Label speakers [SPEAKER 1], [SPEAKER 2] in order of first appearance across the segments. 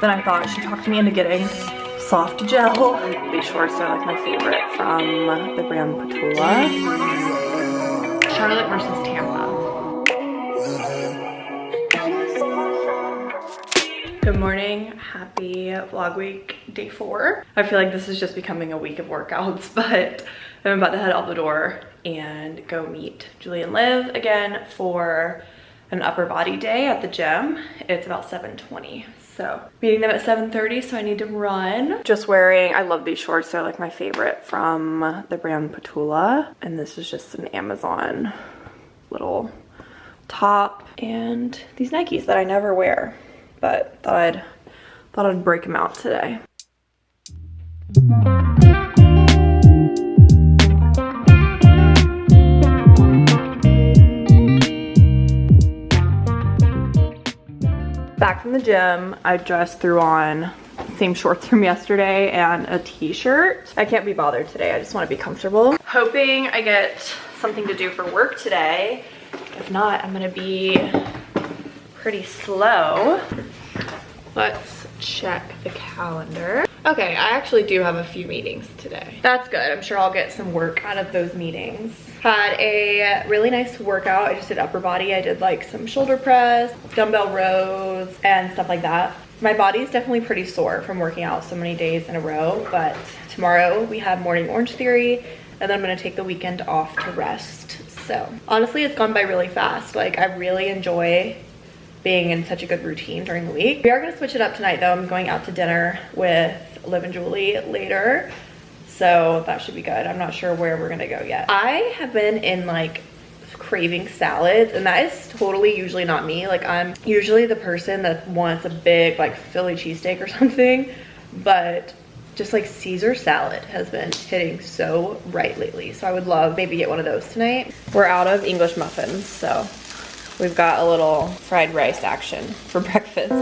[SPEAKER 1] Then I thought she talked me into getting soft gel. These shorts are like my favorite from the brand Petula. Charlotte versus Tampa. Good morning, happy vlog week day 4. I feel like this is just becoming a week of workouts, but I'm about to head out the door and go meet Julie and Liv again for an upper body day at the gym. It's about 7:20, so meeting them at 7:30, so I need to run. Just wearing, I love these shorts, they're like my favorite from the brand Petula, and this is just an Amazon little top, and these Nikes that I never wear, but thought I'd break them out today. Back from the gym, I just threw on same shorts from yesterday and a t-shirt. I can't be bothered today, I just want to be comfortable. Hoping I get something to do for work today. If not, I'm gonna be pretty slow. Let's check the calendar. Okay, I actually do have a few meetings today. That's good, I'm sure I'll get some work out of those meetings. Had a really nice workout. I just did upper body. I did like some shoulder press, dumbbell rows, and stuff like that. My body's definitely pretty sore from working out so many days in a row, but tomorrow we have morning Orange Theory, and then I'm gonna take the weekend off to rest. So honestly, it's gone by really fast. Like, I really enjoy being in such a good routine during the week. We are gonna switch it up tonight though. I'm going out to dinner with Liv and Julie later, so that should be good. I'm not sure where we're gonna go yet. I have been in like craving salads, and that is totally usually not me. Like, I'm usually the person that wants a big like Philly cheesesteak or something, but just like Caesar salad has been hitting so right lately. So I would love maybe get one of those tonight. We're out of English muffins, so we've got a little fried rice action for breakfast.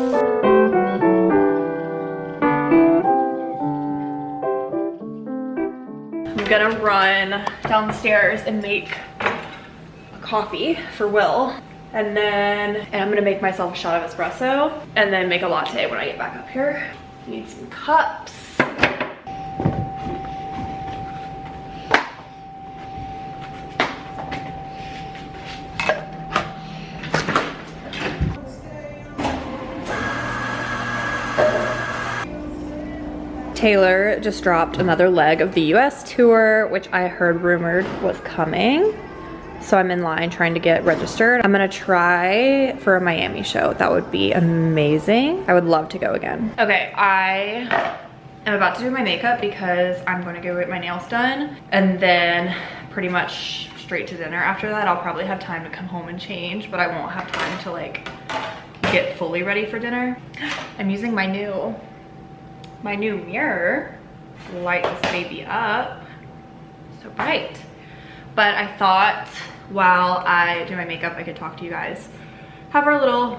[SPEAKER 1] I'm gonna run downstairs and make a coffee for Will. And I'm gonna make myself a shot of espresso and then make a latte when I get back up here. Need some cups. Taylor just dropped another leg of the US tour, which I heard rumored was coming. So I'm in line trying to get registered. I'm gonna try for a Miami show. That would be amazing. I would love to go again. Okay, I am about to do my makeup because I'm gonna go get my nails done, and then pretty much straight to dinner after that. I'll probably have time to come home and change, but I won't have time to like get fully ready for dinner. I'm using my new mirror to light this baby up. So bright. But I thought while I do my makeup, I could talk to you guys, have our little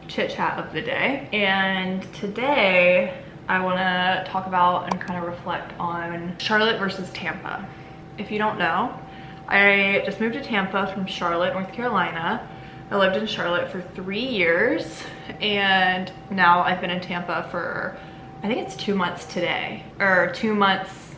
[SPEAKER 1] chit chat of the day. And today I wanna talk about and kind of reflect on Charlotte versus Tampa. If you don't know, I just moved to Tampa from Charlotte, North Carolina. I lived in Charlotte for 3 years, and now I've been in Tampa for, I think it's 2 months today, or 2 months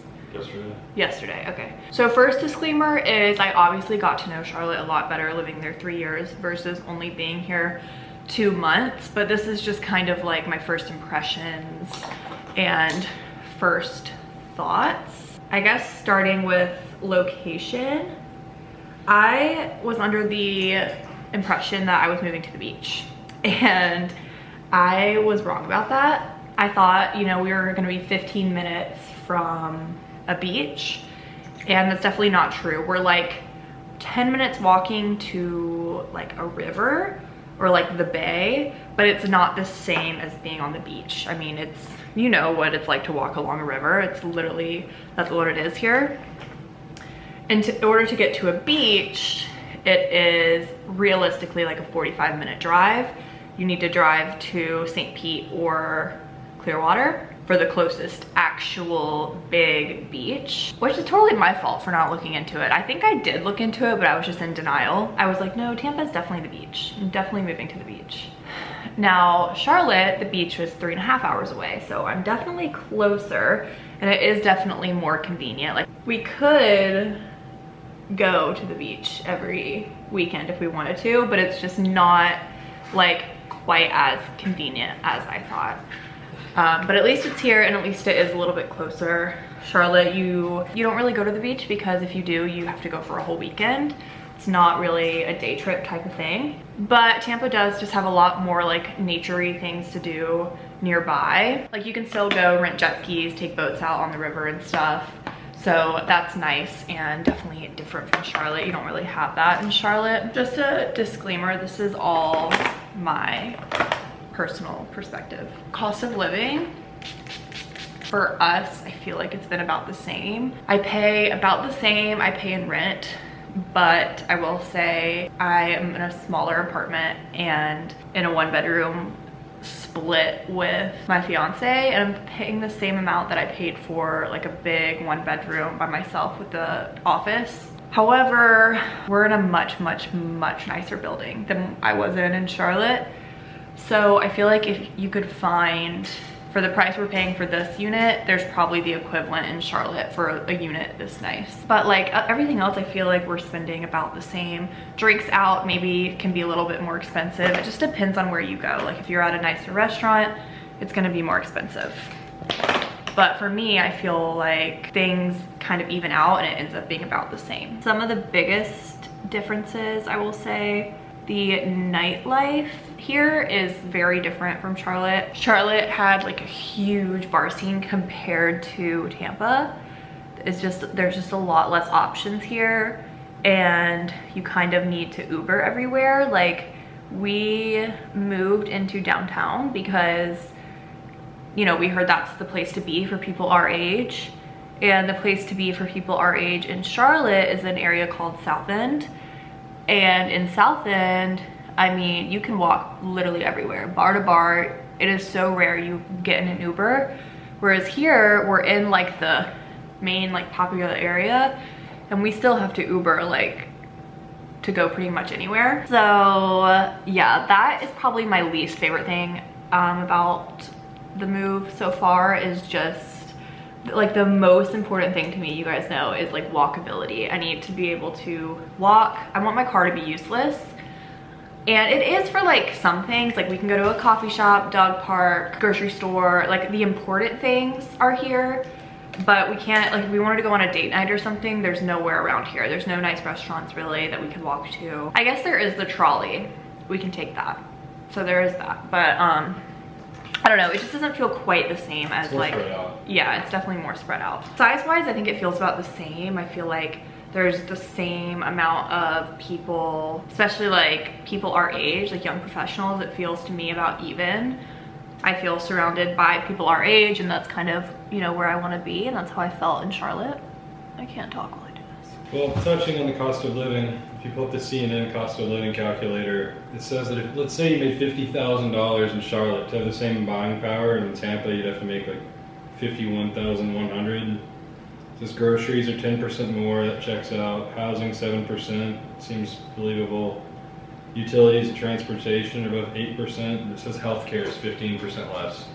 [SPEAKER 1] yesterday. Okay, so first disclaimer is I obviously got to know Charlotte a lot better living there 3 years versus only being here 2 months, but this is just kind of like my first impressions and first thoughts. I guess starting with location, I was under the impression that I was moving to the beach, and I was wrong about that. I thought, you know, we were gonna be 15 minutes from a beach, and that's definitely not true. We're like 10 minutes walking to like a river or like the bay, but it's not the same as being on the beach. I mean, it's, you know what it's like to walk along a river. It's literally, that's what it is here. And in order to get to a beach, it is realistically like a 45-minute drive. You need to drive to St. Pete or Clearwater for the closest actual big beach, which is totally my fault for not looking into it. I think I did look into it, but I was just in denial. I was like, no, Tampa's definitely the beach. I'm definitely moving to the beach. Now, Charlotte, the beach was 3.5 hours away, so I'm definitely closer, and it is definitely more convenient. Like, we could go to the beach every weekend if we wanted to, but it's just not like quite as convenient as I thought. But at least it's here, and at least it is a little bit closer. Charlotte, you don't really go to the beach, because if you do, you have to go for a whole weekend. It's not really a day trip type of thing. But Tampa does just have a lot more like nature-y things to do nearby. Like, you can still go rent jet skis, take boats out on the river and stuff. So that's nice, and definitely different from Charlotte. You don't really have that in Charlotte. Just a disclaimer, this is all my personal perspective. Cost of living for us, I feel like it's been about the same. I pay about the same I pay in rent, but I will say I am in a smaller apartment and in a 1-bedroom split with my fiance, and I'm paying the same amount that I paid for like a big 1-bedroom by myself with the office. However, we're in a much nicer building than I was in Charlotte. So I feel like if you could find, for the price we're paying for this unit, there's probably the equivalent in Charlotte for a unit this nice. But like everything else, I feel like we're spending about the same. Drinks out maybe can be a little bit more expensive. It just depends on where you go. Like, if you're at a nicer restaurant, it's gonna be more expensive. But for me, I feel like things kind of even out and it ends up being about the same. Some of the biggest differences, I will say, the nightlife here is very different from Charlotte. Charlotte had like a huge bar scene compared to Tampa. There's just a lot less options here, and you kind of need to Uber everywhere. Like, we moved into downtown because, you know, we heard that's the place to be for people our age, and the place to be for people our age in Charlotte is an area called South End. And in South End, I mean, you can walk literally everywhere, bar to bar. It is so rare you get in an Uber. Whereas here, we're in like the main like popular area, and we still have to Uber like to go pretty much anywhere. So yeah, that is probably my least favorite thing about the move so far, is just like the most important thing to me, you guys know, is like walkability. I need to be able to walk. I want my car to be useless. And it is for like some things, like we can go to a coffee shop, dog park, grocery store, like the important things are here. But we can't, like if we wanted to go on a date night or something, there's nowhere around here. There's no nice restaurants really that we could walk to. I guess there is the trolley. We can take that. So there is that. But I don't know, it just doesn't feel quite the same as like, yeah, it's definitely more spread out. Size wise, I think it feels about the same. I feel like there's the same amount of people, especially like people our age, like young professionals. It feels to me about even. I feel surrounded by people our age, and that's kind of, you know, where I want to be, and that's how I felt in Charlotte. I can't talk while I do this.
[SPEAKER 2] Well, touching on the cost of living, if you pull up the CNN cost of living calculator, it says that if, let's say you made $50,000 in Charlotte, to have the same buying power in Tampa, you'd have to make like $51,100. It says groceries are 10% more, that checks out. Housing 7%, seems believable. Utilities and transportation are about 8%. It says healthcare is 15% less.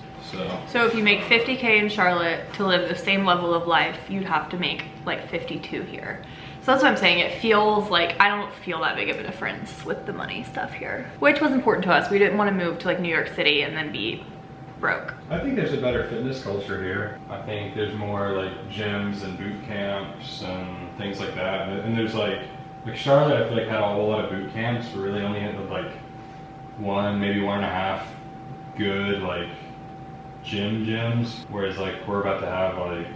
[SPEAKER 2] So
[SPEAKER 1] if you make 50K in Charlotte to live the same level of life, you'd have to make like 52 here. So that's what I'm saying. It feels like I don't feel that big of a difference with the money stuff here, which was important to us. We didn't want to move to like New York City and then be broke.
[SPEAKER 2] I think there's a better fitness culture here. I think there's more like gyms and boot camps and things like that. And there's like Charlotte, I feel like had a whole lot of boot camps, but really only had like one, maybe 1.5 good like gyms, whereas like we're about to have like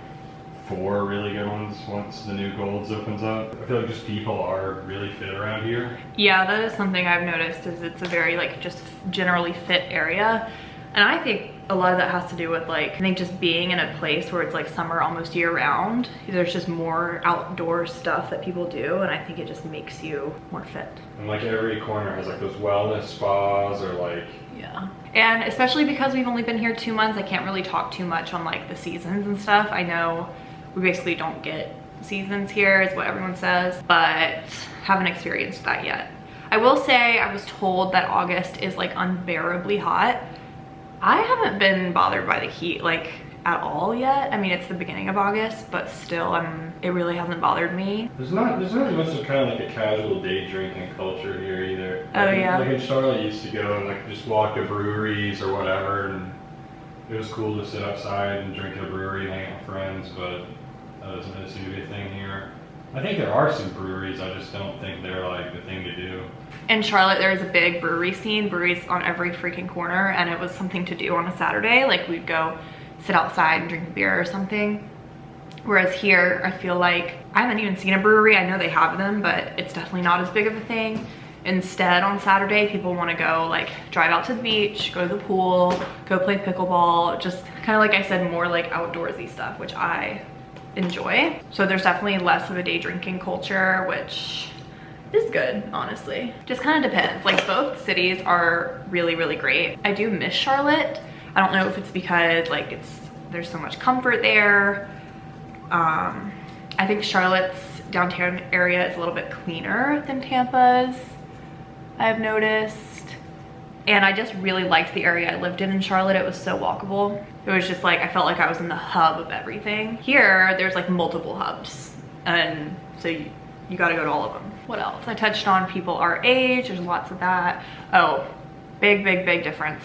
[SPEAKER 2] 4 really good ones once the new Golds opens up. I feel like just people are really fit around here.
[SPEAKER 1] Yeah, that is something I've noticed, is it's a very like just generally fit area. And I think a lot of that has to do with like, I think just being in a place where it's like summer almost year round. There's just more outdoor stuff that people do, and I think it just makes you more fit.
[SPEAKER 2] And like every corner has like those wellness spas or like,
[SPEAKER 1] yeah. And especially because we've only been here 2 months, I can't really talk too much on like the seasons and stuff. I know we basically don't get seasons here is what everyone says, but haven't experienced that yet. I will say I was told that August is like unbearably hot. I haven't been bothered by the heat like at all yet. I mean, it's the beginning of August, but still, it really hasn't bothered me.
[SPEAKER 2] There's not as much of kind of like a casual day drinking culture here either.
[SPEAKER 1] Oh yeah.
[SPEAKER 2] Like in Charlotte, I used to go and like just walk to breweries or whatever, and it was cool to sit outside and drink at a brewery and hang out with friends, but that doesn't really seem to be a thing here. I think there are some breweries, I just don't think they're like the thing to do.
[SPEAKER 1] In Charlotte, there's a big brewery scene, breweries on every freaking corner, and it was something to do on a Saturday. Like we'd go sit outside and drink a beer or something. Whereas here, I feel like I haven't even seen a brewery. I know they have them, but it's definitely not as big of a thing. Instead, on Saturday, people want to go like drive out to the beach, go to the pool, go play pickleball, just kind of like I said, more like outdoorsy stuff, which I enjoy. So there's definitely less of a day drinking culture, which is good, honestly. Just kind of depends. Like both cities are really, really great. I do miss Charlotte. I don't know if it's because like there's so much comfort there. I think Charlotte's downtown area is a little bit cleaner than Tampa's, I've noticed. And I just really liked the area I lived in Charlotte. It was so walkable. It was just like, I felt like I was in the hub of everything. Here, there's like multiple hubs. And so you gotta go to all of them. What else? I touched on people our age, there's lots of that. Oh, big difference.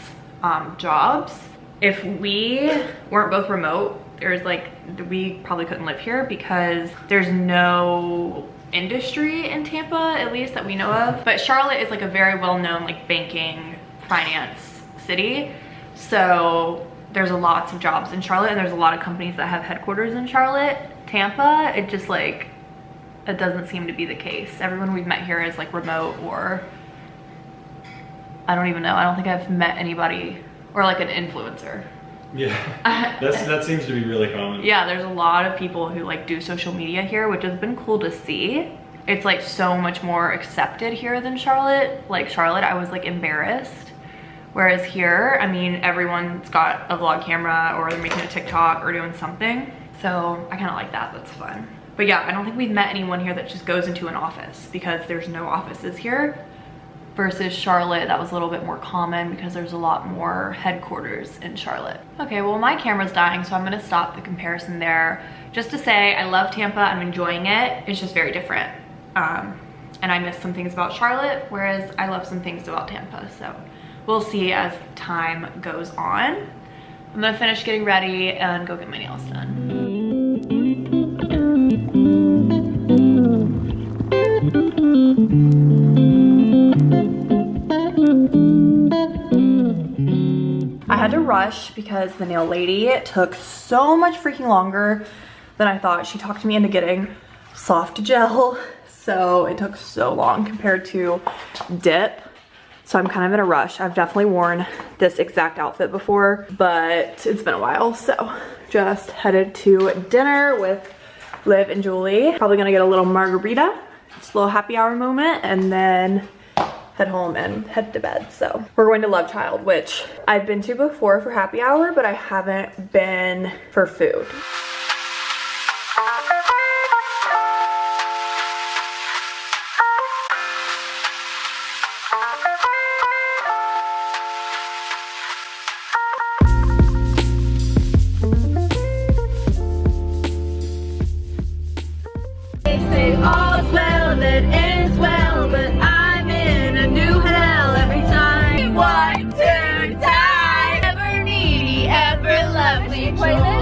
[SPEAKER 1] Jobs. If we weren't both remote, there's like, we probably couldn't live here because there's no industry in Tampa, at least that we know of. But Charlotte is like a very well-known like banking, finance city. So there's lots of jobs in Charlotte, and there's a lot of companies that have headquarters in Charlotte. Tampa, it just like, it doesn't seem to be the case. Everyone we've met here is like remote, or I don't even know. I don't think I've met anybody, or like an influencer.
[SPEAKER 2] Yeah, that seems to be really common.
[SPEAKER 1] Yeah, there's a lot of people who like do social media here, which has been cool to see. It's like so much more accepted here than Charlotte. Like Charlotte, I was like embarrassed. Whereas here, I mean, everyone's got a vlog camera, or they're making a TikTok or doing something. So I kind of like that, that's fun. But yeah, I don't think we've met anyone here that just goes into an office, because there's no offices here. Versus Charlotte, that was a little bit more common because there's a lot more headquarters in Charlotte. Okay, well my camera's dying, so I'm gonna stop the comparison there. Just to say, I love Tampa, I'm enjoying it. It's just very different. And I miss some things about Charlotte, whereas I love some things about Tampa. So we'll see as time goes on. I'm gonna finish getting ready and go get my nails done. I had to rush because the nail lady took so much freaking longer than I thought. She talked me into getting soft gel, so it took so long compared to dip. So I'm kind of in a rush. I've definitely worn this exact outfit before, but it's been a while. So just headed to dinner with Liv and Julie. Probably gonna get a little margarita, just a little happy hour moment, and then head home and head to bed. So we're going to Luv Child, which I've been to before for happy hour, but I haven't been for food. They say all's well that ends well, but I'm in a new hell every time. One, two, time. Ever needy, ever lovely. Playlist.